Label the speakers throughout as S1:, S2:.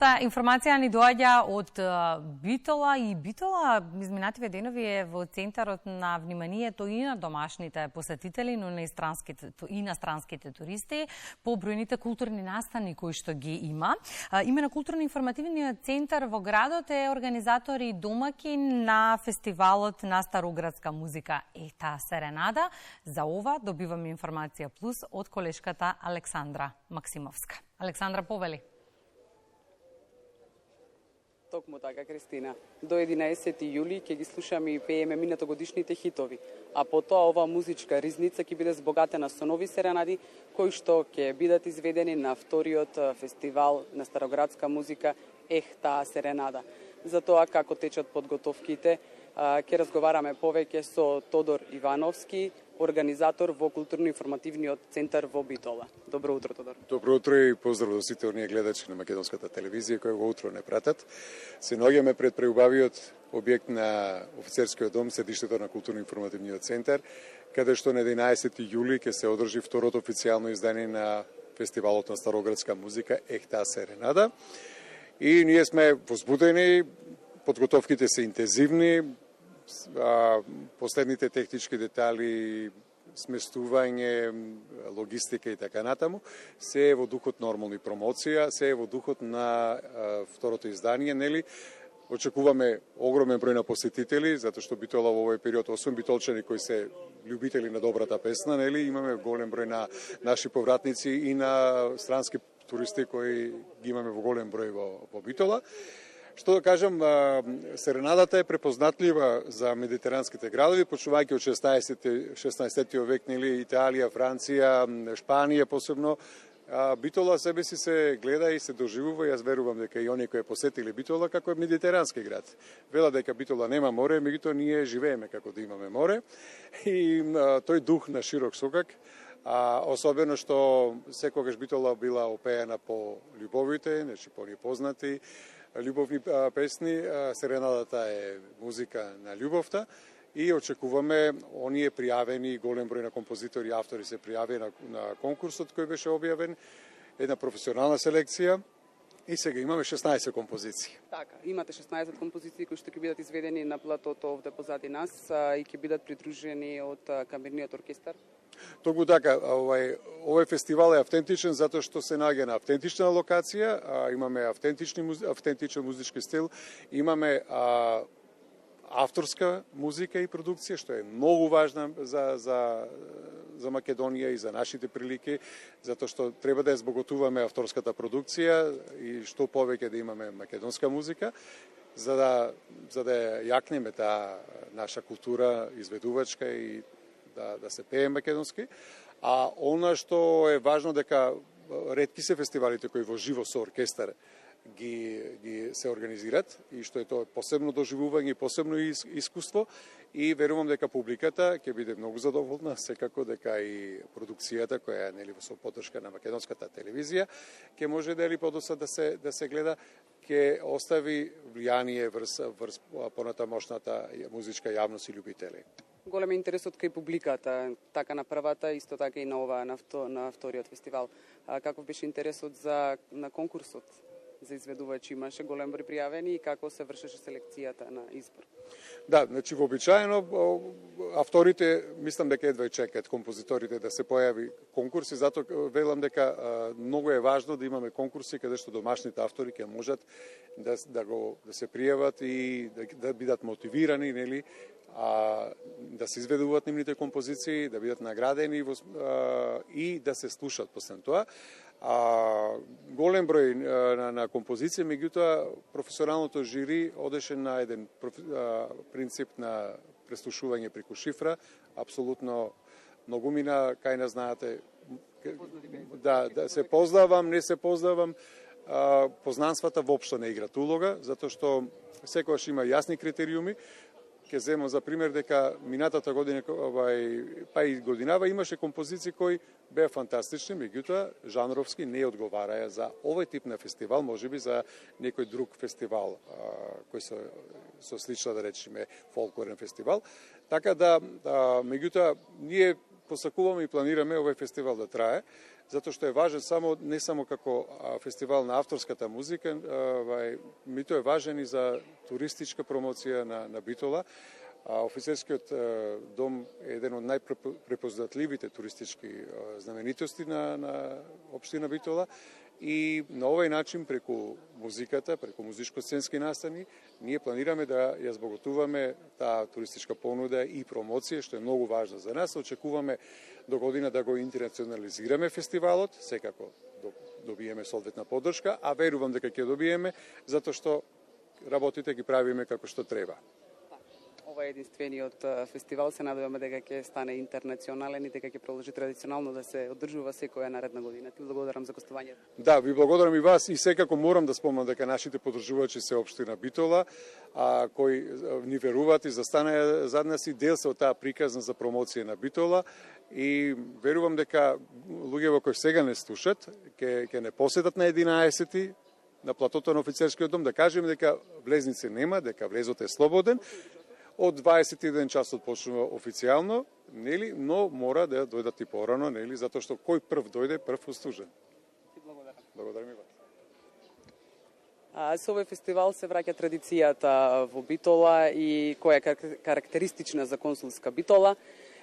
S1: Та информација ни доаѓа од Битола и Битола изминативе денови е во центарот на вниманието и на домашните посетители, но и на странските туристи по бројните културни настани кои што ги има. Имено културно-информативниот центар во градот е организатор и домакин на фестивалот на староградска музика Ехта Серенада. За ова добиваме информација плюс од колешката Александра Максимовска. Александра, повели.
S2: Токму така, Кристина. До 11 јули ќе ги слушаме и пееме минатогодишните хитови, а потоа оваа музичка ризница ќе биде збогатена со нови серенади, кои што ќе бидат изведени на вториот фестивал на староградска музика Ехта Серенада. За тоа како течат подготовките, ќе разговараме повеќе со Тодор Ивановски, организатор во културно-информативниот центар во Битола. Добро утро, Тодор.
S3: Добро утро и поздрав до сите оние гледачи на македонската телевизија кои го утро не пратат. Се наоѓаме пред преубавиот објект на офицерскиот дом, седиштето на културно-информативниот центар, каде што на 11 јули ќе се одржи второто официјално издание на фестивалот на староградска музика Ехта Серенада. И ние сме возбудени, подготовките се интензивни, последните технички детали, сместување, логистика и така натаму, се е во духот нормални промоција, се е во духот на второто издание, нели? Очекуваме огромен број на посетители, затоа што Битола во овој период, освен битолчани кои се љубители на добрата песна, нели, имаме голем број на наши повратници и на странски туристи кои ги имаме во голем број во Битола. Што да кажам, серенадата е препознатлива за медитеранските градови, почнувајќи од 16 век, нели, Италија, Франција, Шпанија посебно. Битола себе си се гледа и се доживува, јас верувам дека и оние кои посетили Битола како медитерански град. Вела дека Битола нема море, меѓутоа ние живееме како да имаме море и тој дух на широк сокак, особено што секогаш Битола била опеена по љубовите, значи по непознати љубовни песни. Серенадата е музика на љубовта и очекуваме оние пријавени, голем број на композитори и автори се пријави на конкурсот кој беше објавен, една професионална селекција и сега имаме 16 композиции.
S2: Така, имате 16 композиции кои што ќе бидат изведени на платото овде позади нас и ќе бидат придружени од камерниот оркестар.
S3: Токму така, овој фестивал е автентичен затоа што се наоѓа на автентична локација, имаме автентичен музички стил, имаме авторска музика и продукција, што е многу важна за Македонија и за нашите прилики, затоа што треба да ја збогатуваме авторската продукција и што повеќе да имаме македонска музика, за да јакнеме таа наша култура изведувачка и да се пее македонски. А она што е важно дека ретки се фестивалите кои во живо со оркестар ги се организират и што е тоа посебно доживување и посебно искуство и верувам дека публиката ќе биде многу задоволна, секако дека и продукцијата која е нели со поддршка на македонската телевизија ќе може дали подоса да се гледа, ќе остави влијание врз понатамошната музичка јавност и љубители.
S2: Голем е интересот кај публиката, така на првата, исто така и на ова на вториот фестивал. Каков беше интересот на конкурсот за изведувачи? Имаше голем број пријавени и како се вршеше селекцијата на избор?
S3: Да, значи вообичаено авторите мислам дека едва чекаат композиторите да се појави конкурс и затоа велам дека многу е важно да имаме конкурси каде што домашните автори ќе можат да се пријават и да бидат мотивирани, нели, да се изведуваат нивните композиции, да бидат наградени и да се слушат после тоа. Голем број на композиции, меѓутоа професионалното жири одеше на еден принцип на преслушување преку шифра, апсолутно многу мина кај нас, знаете, да се познавам, не се познавам, познанствата воопшто не играат улога, затоа што секогаш има јасни критериуми. Ќе земам за пример дека минатата година, па и годинава, имаше композиции кои беа фантастични, меѓутоа жанровски не одговараја за овој тип на фестивал, можеби за некој друг фестивал кој со слична, да речеме, фолклорен фестивал. Така да, меѓутоа, ние посакуваме и планираме овој фестивал да трае, затоа што е важен не само како фестивал на авторската музика, мито е важен и за туристичка промоција на Битола. Офицерскиот дом е еден од најпрепознатливите туристички знаменитости на општина Битола и на овој начин преку музиката, преку музичко-сценски настани, ние планираме да ја збогатуваме таа туристичка понуда и промоција, што е многу важно за нас. Очекуваме до година да го интернационализираме фестивалот, секако добиеме соодветна поддршка, а верувам дека ќе добиеме, затоа што работите ги правиме како што треба.
S2: Ова е единствениот фестивал, се надеваме дека ќе стане интернационален и дека ќе продолжи традиционално да се одржува секоја наредна година. Ти благодарам за гостувањето.
S3: Да, ви благодарам и вас и секако морам да спомнам дека нашите поддржувачи се општина Битола, кои ни веруваат и застанаа зад нас и дел се од таа приказна за промоција на Битола и верувам дека луѓето кои сега не слушат ќе не поседат на 11 на платото на офицерскиот дом, да кажеме дека влезници нема, дека влезот е слободен. Од 21 часот почнува официјално, нели, но мора да дојдат и порано, нели, затоа што кој прв дојде, прв услужен.
S2: Благодарам.
S3: Благодарам и вас.
S2: Со овој фестивал се враќа традицијата во Битола и која е карактеристична за консулска Битола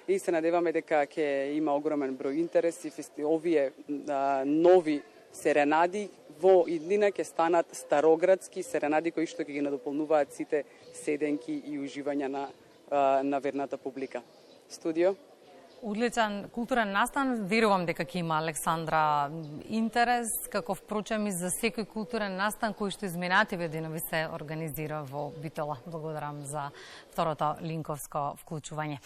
S2: и се надеваме дека ќе има огромен број интереси, овие нови серенади во иднина ќе станат староградски серенади кои што ќе ги надополнуваат сите седенки и уживања на верната публика. Студио?
S1: Одличен културен настан, верувам дека ќе има Александра интерес, како впрочем и за секој културен настан кој што изминативе денови се организира во Битола. Благодарам за второто линковско вклучување.